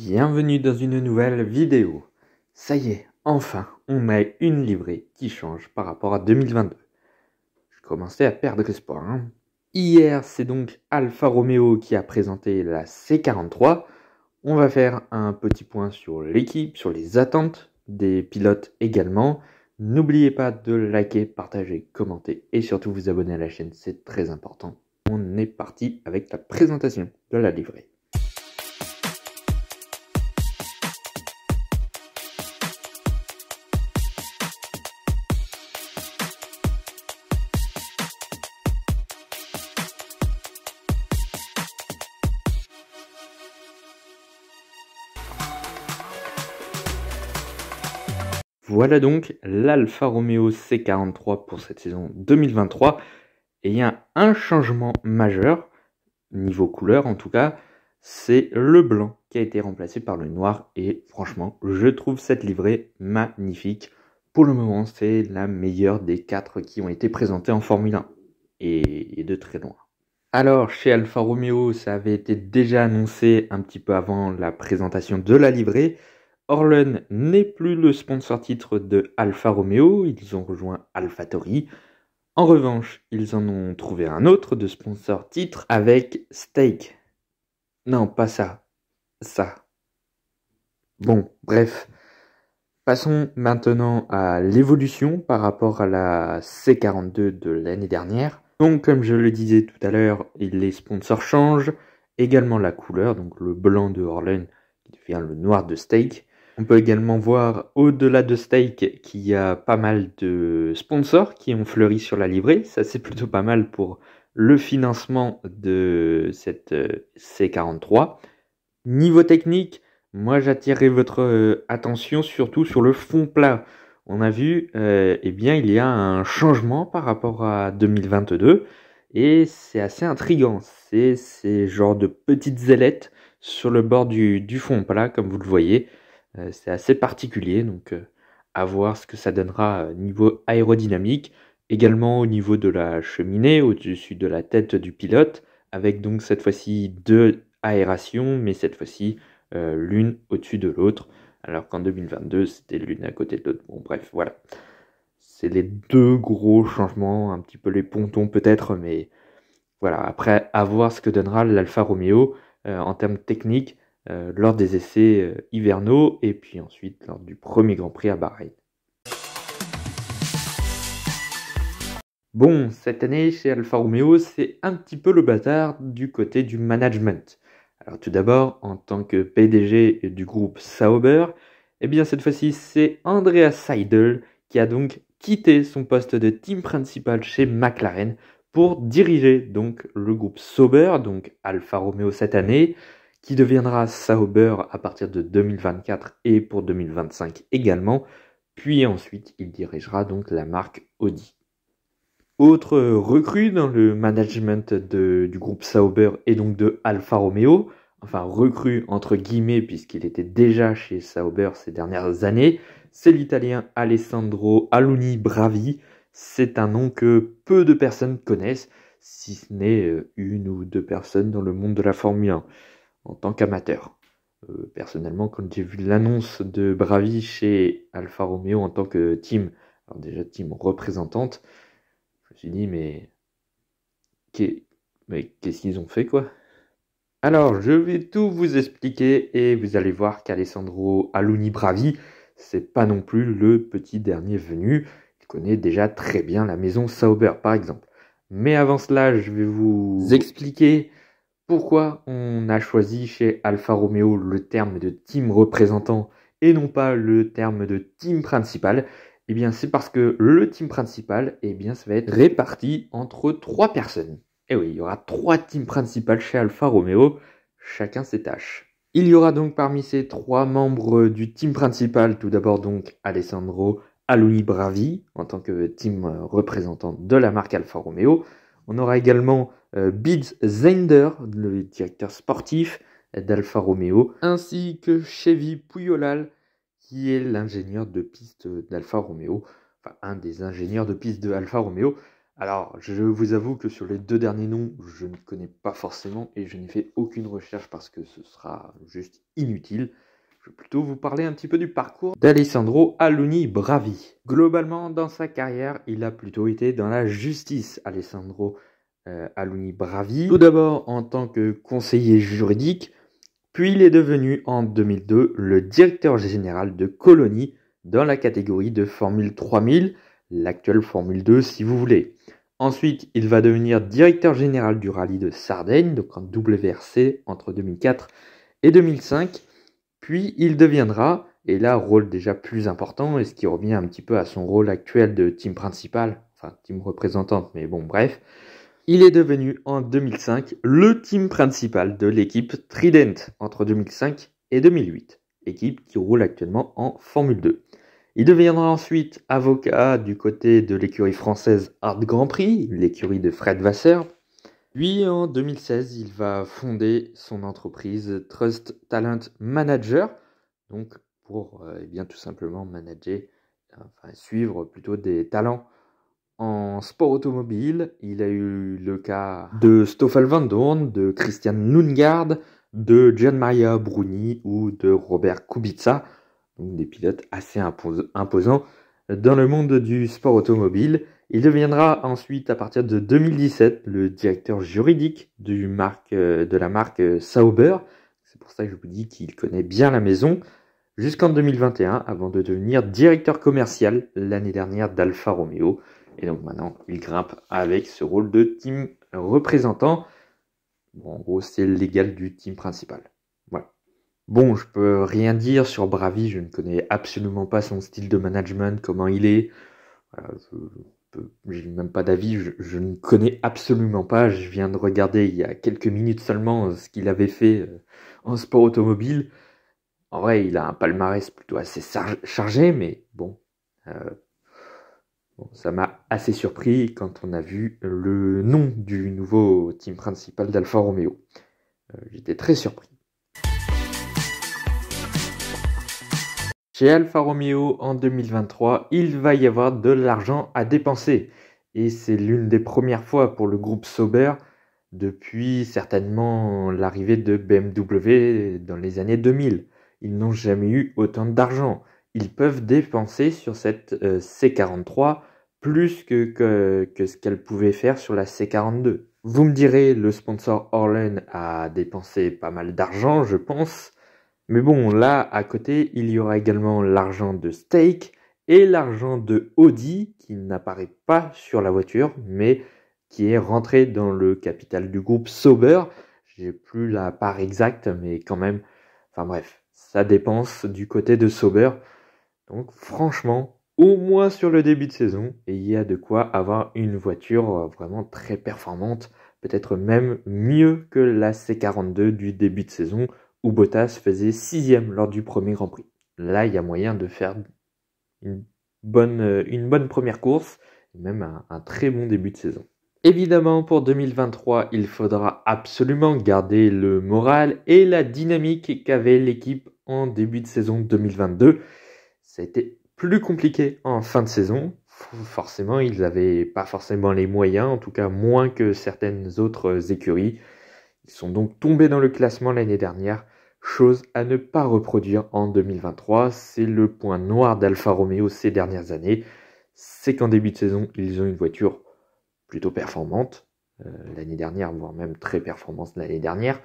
Bienvenue dans une nouvelle vidéo. Ça y est, enfin, on a une livrée qui change par rapport à 2022. Je commençais à perdre espoir. Hier, c'est donc Alfa Romeo qui a présenté la C43. On va faire un petit point sur l'équipe, sur les attentes des pilotes également. N'oubliez pas de liker, partager, commenter et surtout vous abonner à la chaîne, c'est très important. On est parti avec la présentation de la livrée. Voilà donc l'Alfa Romeo C43 pour cette saison 2023. Et il y a un changement majeur, niveau couleur en tout cas, c'est le blanc qui a été remplacé par le noir. Et franchement, je trouve cette livrée magnifique. Pour le moment, c'est la meilleure des 4 qui ont été présentées en Formule 1. Et de très loin. Alors, chez Alfa Romeo, ça avait été déjà annoncé un petit peu avant la présentation de la livrée. Orlen n'est plus le sponsor titre de Alfa Romeo, ils ont rejoint AlphaTauri. En revanche, ils en ont trouvé un autre de sponsor titre avec Stake. Non, pas ça. Ça. Bon, bref. Passons maintenant à l'évolution par rapport à la C42 de l'année dernière. Donc, comme je le disais tout à l'heure, les sponsors changent. Également la couleur, donc le blanc de Orlen qui devient le noir de Stake. On peut également voir, au-delà de Stake, qu'il y a pas mal de sponsors qui ont fleuri sur la livrée. Ça, c'est plutôt pas mal pour le financement de cette C43. Niveau technique, moi, j'attirerai votre attention surtout sur le fond plat. On a vu, eh bien, il y a un changement par rapport à 2022 et c'est assez intriguant. C'est ces genres de petites ailettes sur le bord du fond plat, comme vous le voyez. C'est assez particulier, donc à voir ce que ça donnera niveau aérodynamique. Également au niveau de la cheminée, au-dessus de la tête du pilote, avec donc cette fois-ci deux aérations, mais cette fois-ci l'une au-dessus de l'autre, alors qu'en 2022 c'était l'une à côté de l'autre. Bon bref, voilà. C'est les deux gros changements, un petit peu les pontons peut-être, mais voilà. Après, à voir ce que donnera l'Alfa Romeo en termes techniques lors des essais hivernaux et puis ensuite lors du premier Grand Prix à Bahreïn. Bon, cette année chez Alfa Romeo, c'est un petit peu le bazar du côté du management. Alors tout d'abord, en tant que PDG du groupe Sauber, eh bien cette fois-ci c'est Andreas Seidl qui a donc quitté son poste de team principal chez McLaren pour diriger donc le groupe Sauber, donc Alfa Romeo cette année, qui deviendra Sauber à partir de 2024 et pour 2025 également, puis ensuite il dirigera donc la marque Audi. Autre recrue dans le management du groupe Sauber et donc de Alfa Romeo, enfin recrue entre guillemets puisqu'il était déjà chez Sauber ces dernières années, c'est l'italien Alessandro Aluni Bravi. C'est un nom que peu de personnes connaissent, si ce n'est une ou deux personnes dans le monde de la Formule 1 en tant qu'amateur. Personnellement, quand j'ai vu l'annonce de Bravi chez Alfa Romeo en tant que team, alors déjà team représentante, je me suis dit, mais qu'est-ce qu'ils ont fait, quoi? Alors, je vais tout vous expliquer et vous allez voir qu'Alessandro Aluni Bravi, c'est pas non plus le petit dernier venu. Il connaît déjà très bien la maison Sauber, par exemple. Mais avant cela, je vais vous expliquer pourquoi on a choisi chez Alfa Romeo le terme de team représentant et non pas le terme de team principal. Eh bien, c'est parce que le team principal, eh bien, ça va être réparti entre 3 personnes. Et oui, il y aura 3 teams principales chez Alfa Romeo, chacun ses tâches. Il y aura donc parmi ces 3 membres du team principal, tout d'abord donc Alessandro Aluni Bravi, en tant que team représentant de la marque Alfa Romeo. On aura également Bids Zender, le directeur sportif d'Alfa Romeo, ainsi que Chevy Puyolal, qui est l'ingénieur de piste d'Alfa Romeo, enfin un des ingénieurs de piste de Alfa Romeo. Alors, je vous avoue que sur les 2 derniers noms, je ne connais pas forcément et je n'ai fait aucune recherche parce que ce sera juste inutile. Je vais plutôt vous parler un petit peu du parcours d'Alessandro Alunni Bravi. Globalement, dans sa carrière, il a plutôt été dans la justice, Alessandro Alunni Bravi. Tout d'abord en tant que conseiller juridique, puis il est devenu en 2002 le directeur général de Colony dans la catégorie de Formule 3000, l'actuelle Formule 2 si vous voulez. Ensuite, il va devenir directeur général du rallye de Sardaigne, donc en WRC entre 2004 et 2005. Puis il deviendra, et là rôle déjà plus important, et ce qui revient un petit peu à son rôle actuel de team principal, enfin team représentante, mais bon bref, il est devenu en 2005 le team principal de l'équipe Trident entre 2005 et 2008, équipe qui roule actuellement en Formule 2. Il deviendra ensuite avocat du côté de l'écurie française Art Grand Prix, l'écurie de Fred Vasseur. Puis en 2016, il va fonder son entreprise Trust Talent Manager, donc pour bien tout simplement manager, enfin suivre plutôt des talents en sport automobile. Il a eu le cas de Stoffel Vandoorne, de Christian Lundgaard, de Gianmaria Bruni ou de Robert Kubica, donc des pilotes assez imposants dans le monde du sport automobile. Il deviendra ensuite, à partir de 2017, le directeur juridique de la marque Sauber. C'est pour ça que je vous dis qu'il connaît bien la maison. Jusqu'en 2021, avant de devenir directeur commercial l'année dernière d'Alfa Romeo. Et donc maintenant, il grimpe avec ce rôle de team représentant. Bon, en gros, c'est l'égal du team principal. Voilà. Bon, je peux rien dire sur Bravi, je ne connais absolument pas son style de management, comment il est. Voilà, j'ai même pas d'avis, je ne connais absolument pas. Je viens de regarder il y a quelques minutes seulement ce qu'il avait fait en sport automobile. En vrai, il a un palmarès plutôt assez chargé, mais bon, ça m'a assez surpris quand on a vu le nom du nouveau team principal d'Alfa Romeo. J'étais très surpris. Chez Alfa Romeo en 2023, il va y avoir de l'argent à dépenser. Et c'est l'une des premières fois pour le groupe Sauber depuis certainement l'arrivée de BMW dans les années 2000. Ils n'ont jamais eu autant d'argent. Ils peuvent dépenser sur cette C43 plus que ce qu'elle pouvait faire sur la C42. Vous me direz, le sponsor Orlen a dépensé pas mal d'argent, je pense. Mais bon, là, à côté, il y aura également l'argent de Stake et l'argent de Audi, qui n'apparaît pas sur la voiture, mais qui est rentré dans le capital du groupe Sauber. J'ai plus la part exacte, mais quand même, enfin bref, ça dépense du côté de Sauber. Donc franchement, au moins sur le début de saison, il y a de quoi avoir une voiture vraiment très performante, peut-être même mieux que la C42 du début de saison, où Bottas faisait 6e lors du premier Grand Prix. Là, il y a moyen de faire une bonne première course, et même un très bon début de saison. Évidemment, pour 2023, il faudra absolument garder le moral et la dynamique qu'avait l'équipe en début de saison 2022. Ça a été plus compliqué en fin de saison. Forcément, ils n'avaient pas forcément les moyens, en tout cas moins que certaines autres écuries. Ils sont donc tombés dans le classement l'année dernière, chose à ne pas reproduire en 2023. C'est le point noir d'Alfa Romeo ces dernières années. C'est qu'en début de saison, ils ont une voiture plutôt performante, l'année dernière, voire même très performante l'année dernière.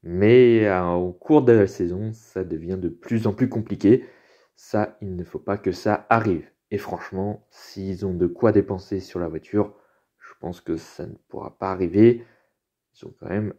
Mais au cours de la saison, ça devient de plus en plus compliqué. Ça, il ne faut pas que ça arrive. Et franchement, s'ils ont de quoi dépenser sur la voiture, je pense que ça ne pourra pas arriver. Ils ont quand même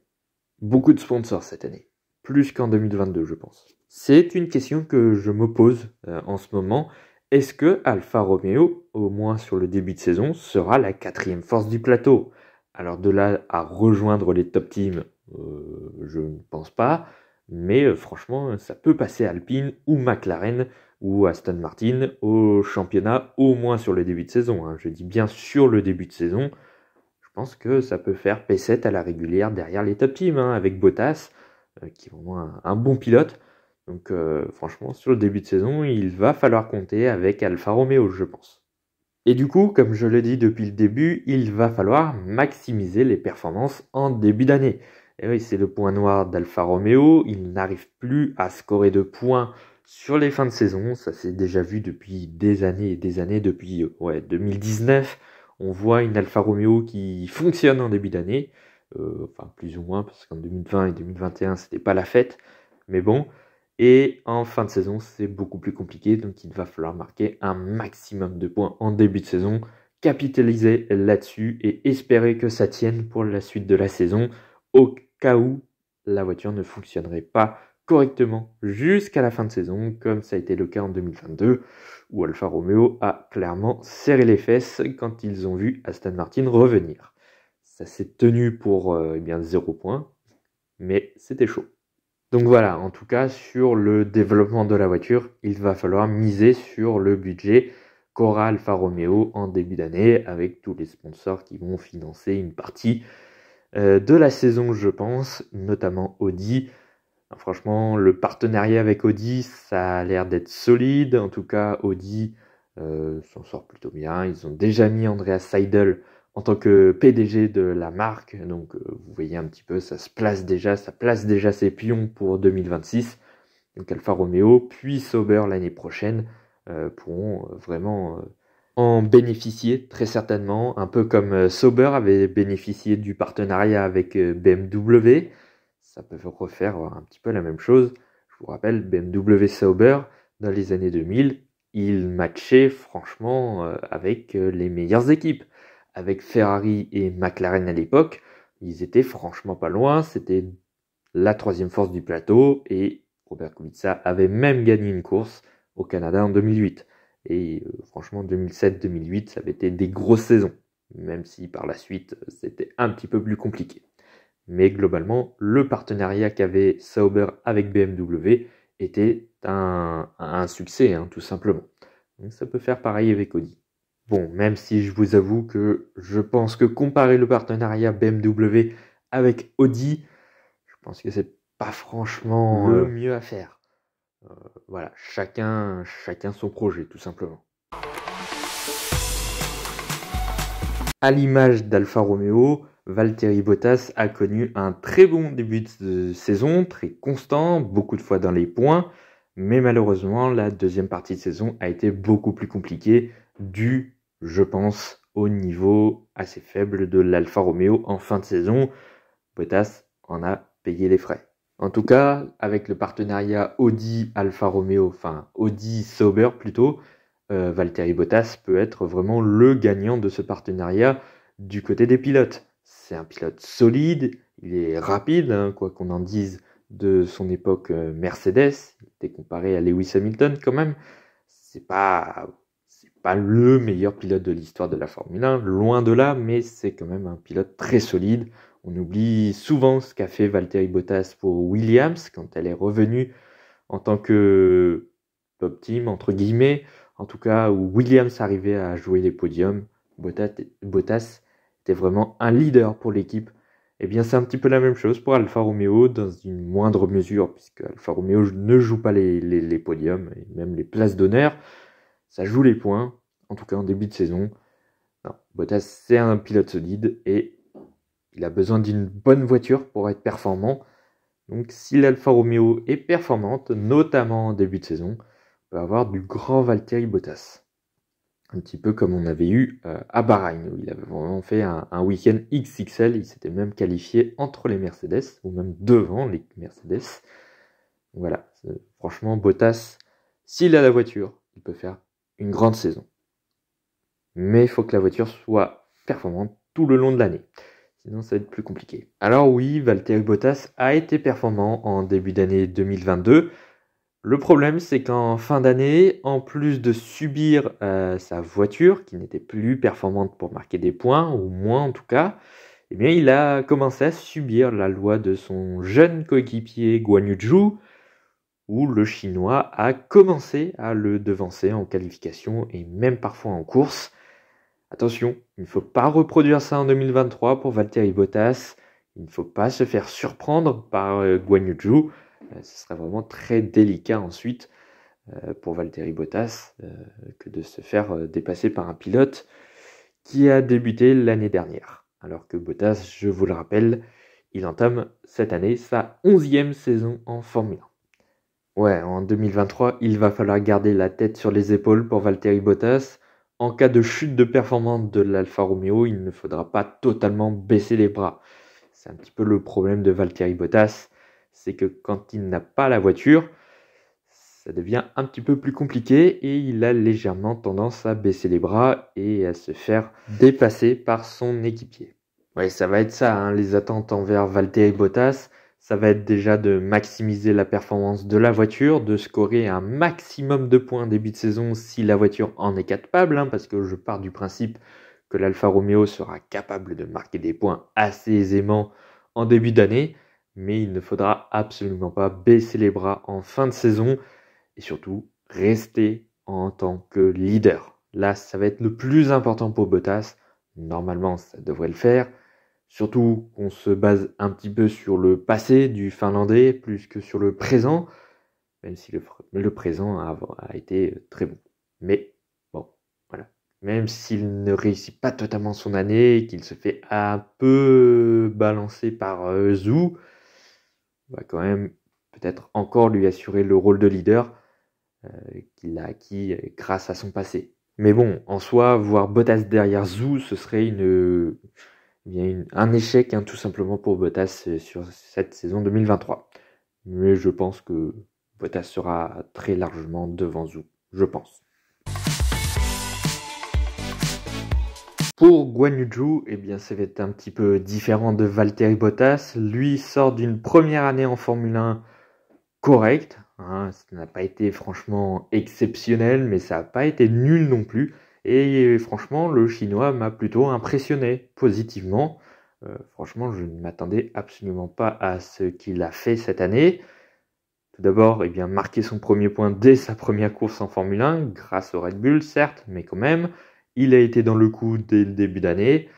beaucoup de sponsors cette année. Plus qu'en 2022, je pense. C'est une question que je me pose en ce moment. Est-ce que Alfa Romeo, au moins sur le début de saison, sera la 4e force du plateau? Alors de là à rejoindre les top teams, je ne pense pas. Mais franchement, ça peut passer Alpine ou McLaren ou Aston Martin au championnat, au moins sur le début de saison. Hein. Je dis bien sur le début de saison. Je pense que ça peut faire P7 à la régulière derrière les top teams, hein, avec Bottas, qui est vraiment un bon pilote. Donc franchement, sur le début de saison, il va falloir compter avec Alfa Romeo, je pense. Et du coup, comme je l'ai dit depuis le début, il va falloir maximiser les performances en début d'année. Et oui, c'est le point noir d'Alfa Romeo, il n'arrive plus à scorer de points sur les fins de saison, ça s'est déjà vu depuis des années et des années, depuis 2019. On voit une Alfa Romeo qui fonctionne en début d'année, enfin plus ou moins, parce qu'en 2020 et 2021, c'était pas la fête, mais bon. Et en fin de saison, c'est beaucoup plus compliqué, donc il va falloir marquer un maximum de points en début de saison, capitaliser là-dessus et espérer que ça tienne pour la suite de la saison, au cas où la voiture ne fonctionnerait pas correctement jusqu'à la fin de saison, comme ça a été le cas en 2022, où Alfa Romeo a clairement serré les fesses quand ils ont vu Aston Martin revenir. Ça s'est tenu pour 0 points, mais c'était chaud. Donc voilà, en tout cas, sur le développement de la voiture, il va falloir miser sur le budget qu'aura Alfa Romeo en début d'année, avec tous les sponsors qui vont financer une partie de la saison, je pense, notamment Audi. Alors, franchement, le partenariat avec Audi, ça a l'air d'être solide. En tout cas, Audi s'en sort plutôt bien. Ils ont déjà mis Andreas Seidl en tant que PDG de la marque. Donc, vous voyez un petit peu, ça place déjà ses pions pour 2026. Donc, Alfa Romeo, puis Sauber l'année prochaine pourront vraiment en bénéficier très certainement. Un peu comme Sauber avait bénéficié du partenariat avec BMW. Ça peut refaire un petit peu la même chose. Je vous rappelle, BMW Sauber, dans les années 2000, il matchait franchement avec les meilleures équipes. Avec Ferrari et McLaren à l'époque, ils étaient franchement pas loin. C'était la troisième force du plateau et Robert Kubica avait même gagné une course au Canada en 2008. Et franchement, 2007-2008, ça avait été des grosses saisons, même si par la suite, c'était un petit peu plus compliqué. Mais globalement, le partenariat qu'avait Sauber avec BMW était un succès, tout simplement. Donc ça peut faire pareil avec Audi. Bon, même si je vous avoue que je pense que comparer le partenariat BMW avec Audi, je pense que c'est pas franchement le mieux à faire. Voilà, chacun son projet, tout simplement. À l'image d'Alfa Romeo, Valtteri Bottas a connu un très bon début de saison, très constant, beaucoup de fois dans les points, mais malheureusement, la deuxième partie de saison a été beaucoup plus compliquée, due, je pense, au niveau assez faible de l'Alfa Romeo en fin de saison. Bottas en a payé les frais. En tout cas, avec le partenariat Audi-Alfa Romeo, enfin Audi-Sauber plutôt, Valtteri Bottas peut être vraiment le gagnant de ce partenariat du côté des pilotes. C'est un pilote solide, il est rapide, quoi qu'on en dise de son époque Mercedes, il était comparé à Lewis Hamilton quand même. C'est pas le meilleur pilote de l'histoire de la Formule 1, loin de là, mais c'est quand même un pilote très solide. On oublie souvent ce qu'a fait Valtteri Bottas pour Williams quand elle est revenue en tant que top team, entre guillemets. En tout cas, où Williams arrivait à jouer les podiums, Bottas était vraiment un leader pour l'équipe. Et bien, c'est un petit peu la même chose pour Alfa Romeo, dans une moindre mesure, puisque Alfa Romeo ne joue pas les podiums, et même les places d'honneur. Ça joue les points, en tout cas en début de saison. Non, Bottas, c'est un pilote solide et il a besoin d'une bonne voiture pour être performant. Donc si l'Alfa Romeo est performante, notamment en début de saison, on peut avoir du grand Valtteri Bottas. Un petit peu comme on avait eu à Bahreïn, où il avait vraiment fait un week-end XXL. Il s'était même qualifié entre les Mercedes, ou même devant les Mercedes. Voilà, franchement, Bottas, s'il a la voiture, il peut faire une grande saison. Mais il faut que la voiture soit performante tout le long de l'année. Sinon, ça va être plus compliqué. Alors oui, Valtteri Bottas a été performant en début d'année 2022. Le problème, c'est qu'en fin d'année, en plus de subir sa voiture, qui n'était plus performante pour marquer des points, ou moins en tout cas, eh bien, il a commencé à subir la loi de son jeune coéquipier Guan Yu Zhou, où le Chinois a commencé à le devancer en qualification et même parfois en course. Attention, il ne faut pas reproduire ça en 2023 pour Valtteri Bottas. Il ne faut pas se faire surprendre par Guan Yu Zhou. Ce serait vraiment très délicat ensuite pour Valtteri Bottas que de se faire dépasser par un pilote qui a débuté l'année dernière. Alors que Bottas, je vous le rappelle, il entame cette année sa 11e saison en Formule 1. Ouais, en 2023, il va falloir garder la tête sur les épaules pour Valtteri Bottas. En cas de chute de performance de l'Alfa Romeo, il ne faudra pas totalement baisser les bras. C'est un petit peu le problème de Valtteri Bottas, c'est que quand il n'a pas la voiture, ça devient un petit peu plus compliqué et il a légèrement tendance à baisser les bras et à se faire dépasser par son équipier. Ouais, ça va être ça, hein, les attentes envers Valtteri Bottas. Ça va être déjà de maximiser la performance de la voiture, de scorer un maximum de points début de saison si la voiture en est capable, hein, parce que je pars du principe que l'Alfa Romeo sera capable de marquer des points assez aisément en début d'année, mais il ne faudra absolument pas baisser les bras en fin de saison et surtout rester en tant que leader. Là, ça va être le plus important pour Bottas. Normalement, ça devrait le faire. Surtout qu'on se base un petit peu sur le passé du Finlandais plus que sur le présent, même si le présent a été très bon. Mais bon, voilà. Même s'il ne réussit pas totalement son année, qu'il se fait un peu balancer par Zhou, va quand même peut-être encore lui assurer le rôle de leader qu'il a acquis grâce à son passé. Mais bon, en soi, voir Bottas derrière Zhou, ce serait un échec, hein, tout simplement pour Bottas sur cette saison 2023. Mais je pense que Bottas sera très largement devant Zhou, je pense. Pour Guan Yu Zhou, eh bien, ça va être un petit peu différent de Valtteri Bottas. Lui sort d'une première année en Formule 1 correcte. Hein, ça n'a pas été franchement exceptionnel, mais ça n'a pas été nul non plus. Et franchement, le Chinois m'a plutôt impressionné positivement. Franchement, je ne m'attendais absolument pas à ce qu'il a fait cette année. Tout d'abord, marquer son premier point dès sa première course en Formule 1, grâce au Red Bull, certes, mais quand même. Il a été dans le coup dès le début d'année.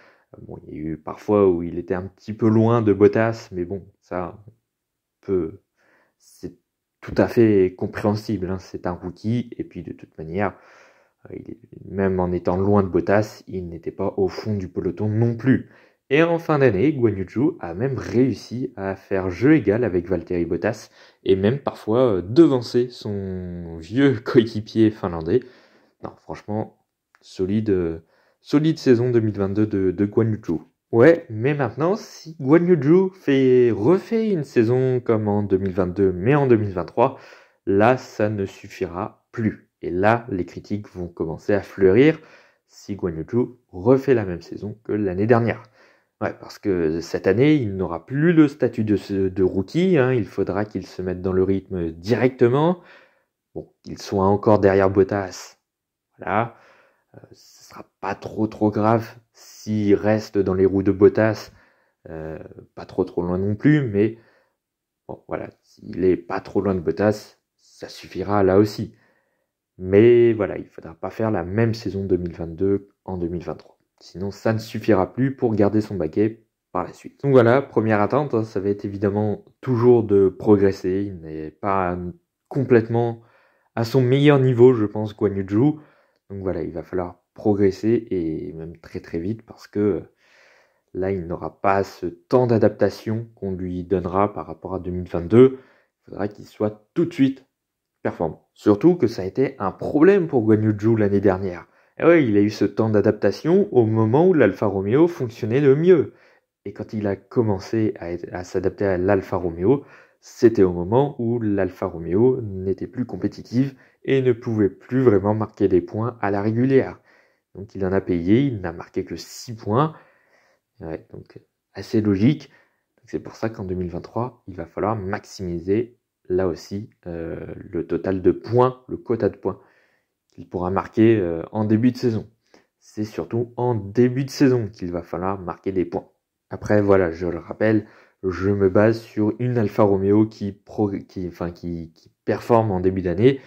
Bon, il y a eu parfois où il était un petit peu loin de Bottas, mais bon, ça c'est tout à fait compréhensible. Hein. C'est un rookie, et puis de toute manière, même en étant loin de Bottas, il n'était pas au fond du peloton non plus. Et en fin d'année, Guan Yu Zhou a même réussi à faire jeu égal avec Valtteri Bottas et même parfois devancer son vieux coéquipier finlandais. Non, franchement, solide saison 2022 de Guan Yu Zhou. Ouais, mais maintenant, si Guan Yu Zhou refait une saison comme en 2022, mais en 2023, là, ça ne suffira plus. Et là, les critiques vont commencer à fleurir si Guan Yu Zhou refait la même saison que l'année dernière. Ouais, parce que cette année, il n'aura plus le statut de rookie. Hein, il faudra qu'il se mette dans le rythme directement. Bon, qu'il soit encore derrière Bottas. Voilà. Ce sera pas trop grave s'il reste dans les roues de Bottas. Pas trop loin non plus. Mais bon, voilà. S'il est pas trop loin de Bottas, ça suffira là aussi. Mais voilà, il ne faudra pas faire la même saison 2022 en 2023. Sinon, ça ne suffira plus pour garder son baquet par la suite. Donc voilà, première attente, hein, ça va être évidemment toujours de progresser. Il n'est pas complètement à son meilleur niveau, je pense, Guan Yu Zhou. Donc voilà, il va falloir progresser et même très vite parce que là, il n'aura pas ce temps d'adaptation qu'on lui donnera par rapport à 2022. Il faudra qu'il soit tout de suite performant. Surtout que ça a été un problème pour Guan Yu Zhou l'année dernière. Et ouais, il a eu ce temps d'adaptation au moment où l'Alfa Romeo fonctionnait le mieux. Et quand il a commencé à s'adapter à l'Alfa Romeo, c'était au moment où l'Alfa Romeo n'était plus compétitive et ne pouvait plus vraiment marquer des points à la régulière. Donc il en a payé, il n'a marqué que 6 points. Ouais, donc assez logique. C'est pour ça qu'en 2023, il va falloir maximiser là aussi le total de points, le quota de points qu'il pourra marquer en début de saison. C'est surtout en début de saison qu'il va falloir marquer des points. Après, voilà, je le rappelle, je me base sur une Alfa Romeo qui performe en début d'année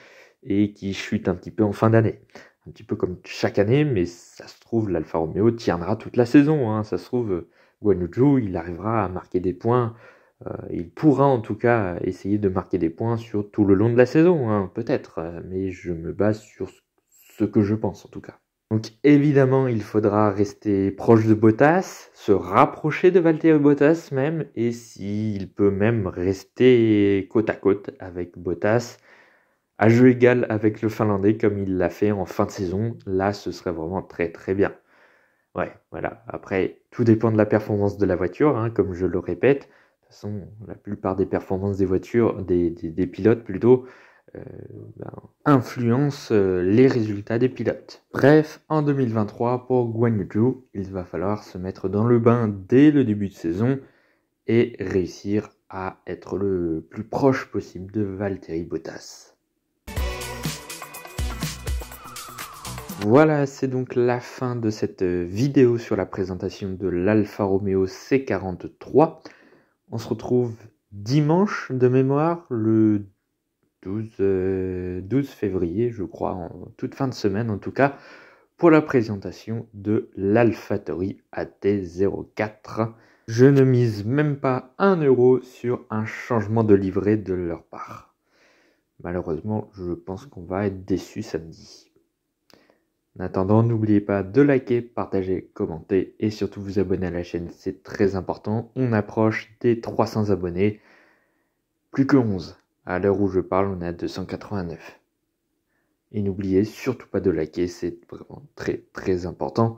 et qui chute un petit peu en fin d'année. Un petit peu comme chaque année, mais ça se trouve, l'Alfa Romeo tiendra toute la saison. Hein. Ça se trouve, Guan Yu Zhou, il arrivera à marquer des points Il pourra en tout cas essayer de marquer des points sur tout le long de la saison, hein, peut-être, mais je me base sur ce que je pense en tout cas. Donc évidemment, il faudra rester proche de Bottas, se rapprocher de Valtteri Bottas même, et s'il peut même rester côte à côte avec Bottas, à jeu égal avec le Finlandais comme il l'a fait en fin de saison, là ce serait vraiment très très bien. Ouais, voilà. Après, tout dépend de la performance de la voiture, hein, comme je le répète. De toute façon, la plupart des performances des voitures, des pilotes plutôt, euh, ben, influencent les résultats des pilotes. Bref, en 2023, pour Guan Yu Zhou, il va falloir se mettre dans le bain dès le début de saison et réussir à être le plus proche possible de Valtteri Bottas. Voilà, c'est donc la fin de cette vidéo sur la présentation de l'Alfa Romeo C43. On se retrouve dimanche de mémoire, le 12 février, je crois, en toute fin de semaine en tout cas, pour la présentation de l'AlphaTauri AT04. Je ne mise même pas 1 euro sur un changement de livret de leur part. Malheureusement, je pense qu'on va être déçus samedi. En attendant, n'oubliez pas de liker, partager, commenter et surtout vous abonner à la chaîne, c'est très important. On approche des 300 abonnés, plus que 11. À l'heure où je parle, on est à 289. Et n'oubliez surtout pas de liker, c'est vraiment très très important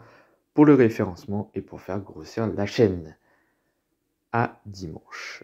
pour le référencement et pour faire grossir la chaîne. À dimanche.